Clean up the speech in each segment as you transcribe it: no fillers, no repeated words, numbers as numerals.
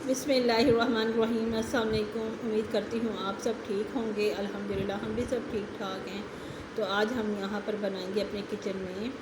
बिस्मिल्लाहिर्रहमानिर्रहीम। अस्सलाम वालेकुम। उम्मीद करती हूँ आप सब ठीक होंगे। अल्हम्दुलिल्लाह हम भी सब ठीक ठाक हैं। तो आज हम यहाँ पर बनाएंगे अपने किचन में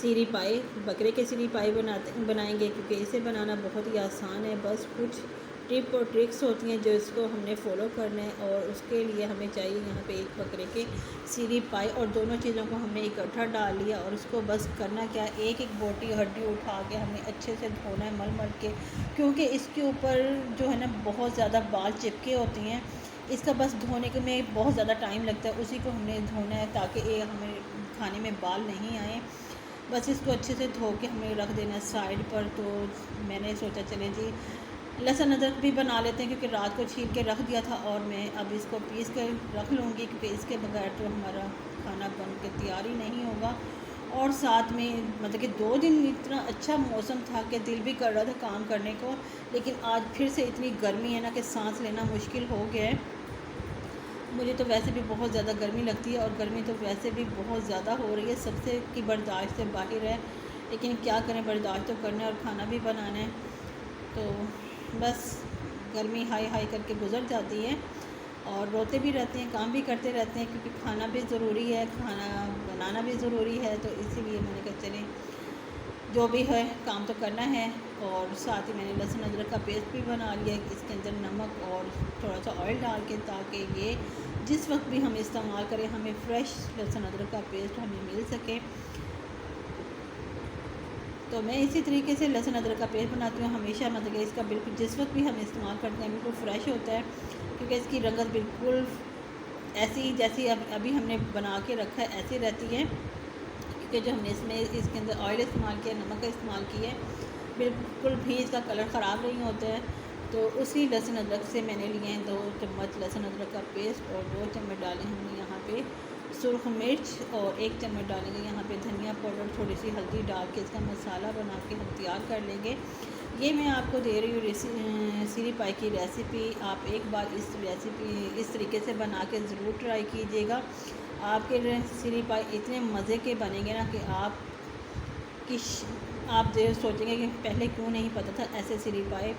सीरी पाई। बकरे के सीरी पाई बनाएंगे क्योंकि इसे बनाना बहुत ही आसान है। बस कुछ टिप और ट्रिक्स होती हैं जो इसको हमने फॉलो करना है, और उसके लिए हमें चाहिए यहाँ पे एक बकरे के सीरी पाई, और दोनों चीज़ों को हमने इकट्ठा डाल लिया। और उसको बस करना क्या, एक एक बोटी हड्डी उठा के हमने अच्छे से धोना है मल के, क्योंकि इसके ऊपर जो है ना बहुत ज़्यादा बाल चिपके होते हैं। इसका बस धोने के में बहुत ज़्यादा टाइम लगता है, उसी को हमने धोना है ताकि ये हमें खाने में बाल नहीं आए। बस इसको अच्छे से धो के हमें रख देना है साइड पर। तो मैंने सोचा चले जी लहसुन अदरक भी बना लेते हैं, क्योंकि रात को छील के रख दिया था, और मैं अब इसको पीस कर रख लूँगी, क्योंकि इसके बगैर तो हमारा खाना बन के तैयार ही नहीं होगा। और साथ में मतलब कि 2 दिन इतना अच्छा मौसम था कि दिल भी कर रहा था काम करने को, लेकिन आज फिर से इतनी गर्मी है ना कि सांस लेना मुश्किल हो गया है। मुझे तो वैसे भी बहुत ज़्यादा गर्मी लगती है, और गर्मी तो वैसे भी बहुत ज़्यादा हो रही है, सबसे की बर्दाश्त से बाहर है। लेकिन क्या करें, बर्दाश्त तो करना है और खाना भी बनाना है। तो बस गर्मी हाई हाई करके गुज़र जाती है, और रोते भी रहते हैं, काम भी करते रहते हैं, क्योंकि खाना भी ज़रूरी है, खाना बनाना भी ज़रूरी है। तो इसीलिए मैंने कहा चलें जो भी है काम तो करना है। और साथ ही मैंने लहसुन अदरक का पेस्ट भी बना लिया, इसके अंदर नमक और थोड़ा सा ऑयल डाल के, ताकि ये जिस वक्त भी हम इस्तेमाल करें हमें फ़्रेश लहसुन अदरक का पेस्ट हमें मिल सके। तो मैं इसी तरीके से लहसुन अदरक का पेस्ट बनाती हूँ हमेशा, मतलब कि इसका बिल्कुल जिस वक्त भी हम इस्तेमाल करते हैं बिल्कुल फ़्रेश होता है, क्योंकि इसकी रंगत बिल्कुल ऐसी जैसी अभी हमने बना के रखा है ऐसी रहती है। क्योंकि जो हमने इसमें इसके अंदर ऑयल इस्तेमाल किया, नमक का इस्तेमाल किया है, बिल्कुल भी इसका कलर ख़राब नहीं होता है। तो उसी लहसुन अदरक से मैंने लिए हैं 2 चम्मच लहसुन अदरक का पेस्ट, और 2 चम्मच डाले हमने यहाँ पे सुरख मिर्च, और 1 चम्मच डालेंगे यहाँ पे धनिया पाउडर, थोड़ी सी हल्दी डाल के इसका मसाला बना के हम तैयार कर लेंगे। ये मैं आपको दे रही हूँ सीरी पाई की रेसिपी। आप एक बार इस रेसिपी इस तरीके से बना के ज़रूर ट्राई कीजिएगा। आपके सीरी पाई इतने मज़े के बनेंगे ना कि आप जो सोचेंगे कि पहले क्यों नहीं पता था ऐसे सीरी पाई।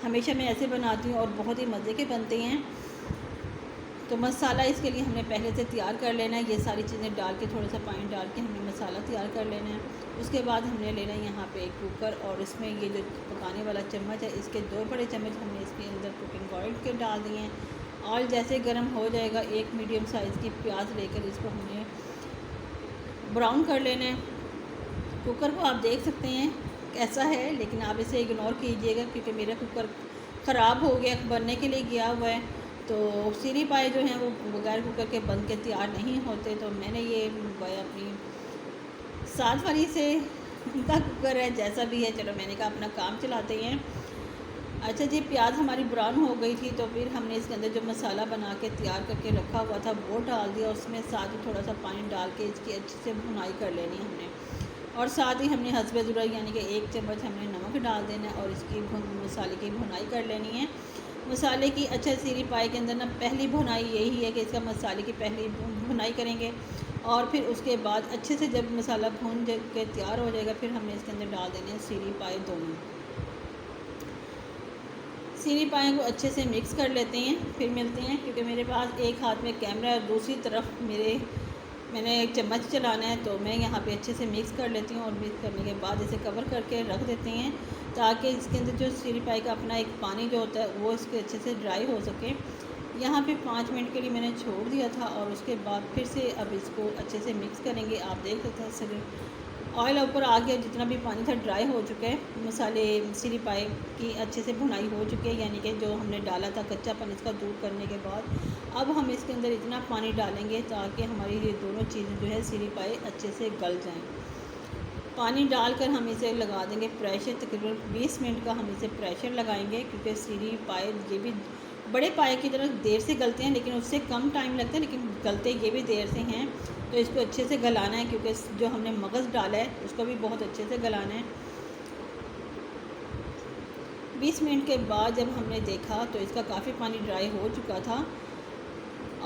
हमेशा मैं ऐसे बनाती हूँ और बहुत ही मज़े के बनते हैं। तो मसाला इसके लिए हमने पहले से तैयार कर लेना है। ये सारी चीज़ें डाल के थोड़ा सा पानी डाल के हमें मसाला तैयार कर लेना है। उसके बाद हमने लेना है यहाँ पे एक कुकर, और इसमें ये जो पकाने वाला चम्मच है इसके 2 बड़े चम्मच हमने इसके अंदर कुकिंग ऑयल के डाल दिए हैं। ऑयल जैसे गर्म हो जाएगा, एक मीडियम साइज़ की प्याज लेकर इसको हमने ब्राउन कर लेना है। कुकर को आप देख सकते हैं कैसा है, लेकिन आप इसे इग्नोर कीजिएगा, क्योंकि मेरा कुकर ख़राब हो गया, बनने के लिए गया हुआ है। तो सीरी पाई जो हैं वो बगैर कुकर के बन के तैयार नहीं होते। तो मैंने ये मंगवाया अपनी साथ वाली से, उनका कुकर है जैसा भी है, चलो मैंने कहा अपना काम चलाते हैं। अच्छा जी, प्याज हमारी ब्राउन हो गई थी, तो फिर हमने इसके अंदर जो मसाला बना के तैयार करके रखा हुआ था वो डाल दिया। उसमें साथ ही थोड़ा सा पानी डाल के इसकी अच्छे से भुनाई कर लेनी हमने, और साथ ही हमने हस्बे ज़रूरत यानी कि 1 चम्मच हमने नमक डाल देना है, और इसकी मसाले की भुनाई कर लेनी है। मसाले की अच्छा सीरी पाई के अंदर ना पहली भुनाई यही है कि इसका मसाले की पहली भुनाई करेंगे, और फिर उसके बाद अच्छे से जब मसाला भून के तैयार हो जाएगा, फिर हमने इसके अंदर डाल देने हैं सीरी पाई दोनों। सीरी पाई को अच्छे से मिक्स कर लेते हैं, फिर मिलते हैं, क्योंकि मेरे पास एक हाथ में कैमरा है और दूसरी तरफ मैंने एक चम्मच चलाना है। तो मैं यहाँ पे अच्छे से मिक्स कर लेती हूँ, और मिक्स करने के बाद इसे कवर करके रख देते हैं, ताकि इसके अंदर जो सीरी पाई का अपना एक पानी जो होता है वो इसके अच्छे से ड्राई हो सके। यहाँ पे 5 मिनट के लिए मैंने छोड़ दिया था, और उसके बाद फिर से अब इसको अच्छे से मिक्स करेंगे। आप देख सकते हैं ऑयल ऊपर आ गया, जितना भी पानी था ड्राई हो चुका है। मसाले सीरी पाई की अच्छे से भुनाई हो चुकी है, यानी कि जो हमने डाला था कच्चापन इसका दूर करने के बाद अब हम इसके अंदर इतना पानी डालेंगे ताकि हमारी ये दोनों चीज़ें जो है सीरी पाई अच्छे से गल जाएं। पानी डालकर हम इसे लगा देंगे प्रेशर, तकरीबन 20 मिनट का हम इसे प्रेशर लगाएंगे, क्योंकि सीरी पाई ये भी बड़े पाए की तरह देर से गलते हैं, लेकिन उससे कम टाइम लगता है, लेकिन गलते ये भी देर से हैं। तो इसको अच्छे से गलाना है, क्योंकि जो हमने मगज़ डाला है उसको भी बहुत अच्छे से गलाना है। 20 मिनट के बाद जब हमने देखा तो इसका काफ़ी पानी ड्राई हो चुका था,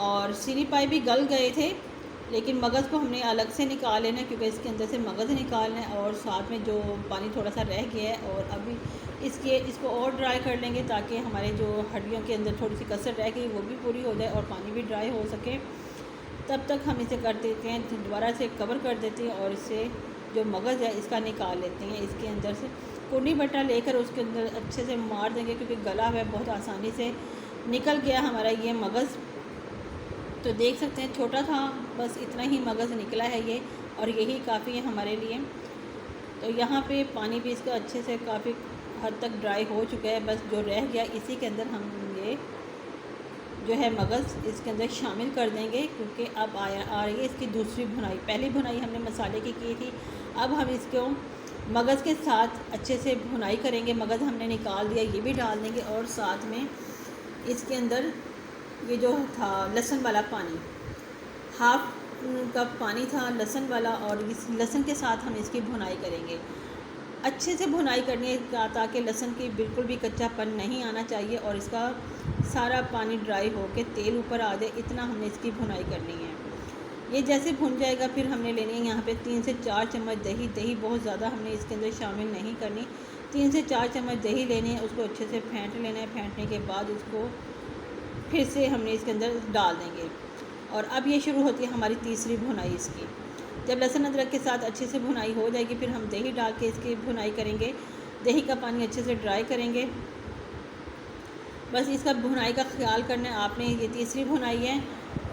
और सीरी पाई भी गल गए थे। लेकिन मगज़ को हमने अलग से निकाल लेना है, क्योंकि इसके अंदर से मगज़ निकालना है और साथ में जो पानी थोड़ा सा रह गया है। और अभी इसको और ड्राई कर लेंगे ताकि हमारे जो हड्डियों के अंदर थोड़ी सी कसर रह गई वो भी पूरी हो जाए और पानी भी ड्राई हो सके। तब तक हम इसे कर देते हैं, दोबारा से कवर कर देते हैं और इससे जो मगज़ है इसका निकाल लेते हैं। इसके अंदर से कुंडी बट्टा लेकर उसके अंदर अच्छे से मार देंगे, क्योंकि गला हुआ बहुत आसानी से निकल गया हमारा ये मगज़। तो देख सकते हैं छोटा था, बस इतना ही मगज़ निकला है ये, और यही काफ़ी है हमारे लिए। तो यहाँ पे पानी भी इसका अच्छे से काफ़ी हद तक ड्राई हो चुका है। बस जो रह गया इसी के अंदर हम ये जो है मगज़ इसके अंदर शामिल कर देंगे, क्योंकि अब आ रही है इसकी दूसरी भुनाई। पहली भुनाई हमने मसाले की थी, अब हम इसको मगज़ के साथ अच्छे से भुनाई करेंगे। मगज़ हमने निकाल दिया, ये भी डाल देंगे, और साथ में इसके अंदर ये जो था लहसुन वाला पानी, हाफ़ कप पानी था लहसुन वाला, और इस लहसुन के साथ हम इसकी भुनाई करेंगे। अच्छे से भुनाई करनी है ताकि लहसुन की बिल्कुल भी कच्चापन नहीं आना चाहिए और इसका सारा पानी ड्राई हो के तेल ऊपर आ जाए, इतना हमने इसकी भुनाई करनी है। ये जैसे भुन जाएगा फिर हमने लेनी है यहाँ पे 3 से 4 चम्मच दही। दही बहुत ज़्यादा हमने इसके अंदर शामिल नहीं करनी, 3 से 4 चम्मच दही लेनी है, उसको अच्छे से फेंट लेना है। फेंटने के बाद उसको फिर से हमने इसके अंदर डाल देंगे। और अब ये शुरू होती है हमारी तीसरी भुनाई इसकी। जब लहसुन अदरक के साथ अच्छे से भुनाई हो जाएगी फिर हम दही डाल के इसकी भुनाई करेंगे। दही का पानी अच्छे से ड्राई करेंगे। बस इसका भुनाई का ख्याल करना है आपने। ये तीसरी भुनाई है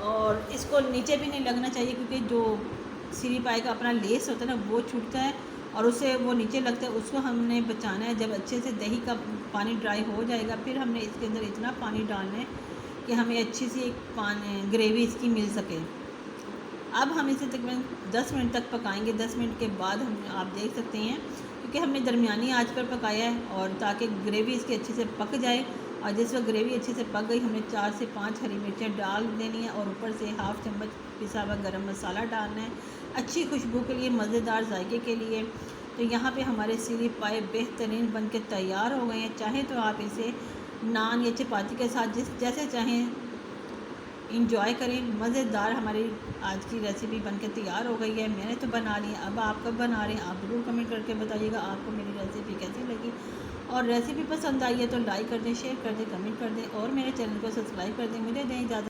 और इसको नीचे भी नहीं लगना चाहिए, क्योंकि जो सीरी पाई का अपना लेस होता है ना वो छूटता है और उससे वो नीचे लगता है, उसको हमने बचाना है। जब अच्छे से दही का पानी ड्राई हो जाएगा फिर हमने इसके अंदर इतना पानी डालना है कि हमें अच्छी सी एक ग्रेवी इसकी मिल सके। अब हम इसे तकरीबन 10 मिनट तक पकाएंगे। 10 मिनट के बाद हम आप देख सकते हैं, क्योंकि हमने दरमियानी आंच पर पकाया है और ताकि ग्रेवी इसकी अच्छे से पक जाए। और जिस वक्त ग्रेवी अच्छे से पक गई हमने 4 से 5 हरी मिर्चें डाल देनी है और ऊपर से हाफ़ चम्मच पिसा हुआ गरम मसाला डालना है, अच्छी खुशबू के लिए, मज़ेदार जायके के लिए। तो यहाँ पे हमारे सीरी पाए बेहतरीन बन के तैयार हो गए हैं। चाहें तो आप इसे नान या चपाती के साथ जैसे चाहें इंजॉय करें। मज़ेदार हमारी आज की रेसिपी बनके तैयार हो गई है। मैंने तो बना ली है, अब आप कब बना रहे हैं आप ज़रूर कमेंट करके बताइएगा आपको मेरी रेसिपी कैसी लगी। और रेसिपी पसंद आई है तो लाइक कर दें, शेयर कर दें, कमेंट कर दें और मेरे चैनल को सब्सक्राइब कर दें। मुझे दें इजाज़त।